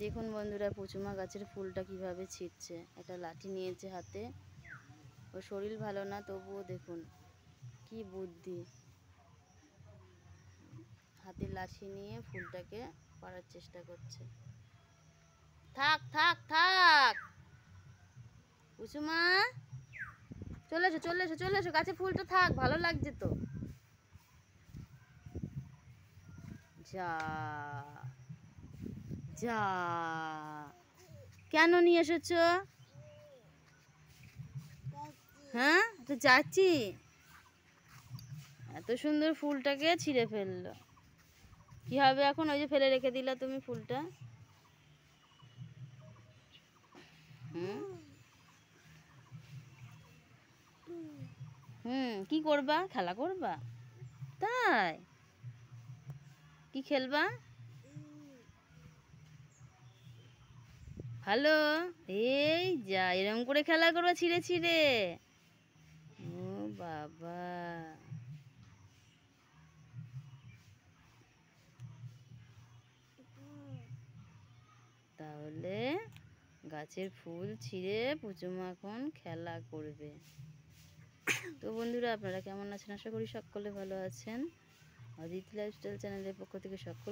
দেখুন বন্ধুরা, পুচুমা গাছের ফুলটা কিভাবে ছিঁড়ছে। একটা লাঠি নিয়েছে হাতে। ওর শরীর ভালো না, তবুও দেখুন কি বুদ্ধি। হাতে লাঠি নিয়ে ফুলটাকে পাড়ার চেষ্টা করছে। থাক থাক থাক পুচুমা, চলে এসো চলে এসো চলে এসো, গাছে ফুলটা থাক, ভালো লাগছে তো। যা যা, কেন নিয়ে এসেছো? হ্যাঁ, তো যাচ্ছি। এত সুন্দর ফুলটাকে ছিঁড়ে ফেললো। কি হবে এখন? ওই যে ফেলে রেখে দিলা তুমি ফুলটা। কি করবা? খেলা করবা? তাই? কি খেলবা? ভালো। এই যা, এরকম করে খেলা করবা ছিঁড়ে ছিঁড়ে? ও বাবা, তাহলে গাছের ফুল ছিঁড়ে পুচুমা এখন খেলা করবে। তো বন্ধুরা, আপনারা কেমন আছেন? আশা করি সকলে ভালো আছেন। অদিতি লাইফস্টাইল চ্যানেলের পক্ষ থেকে সকল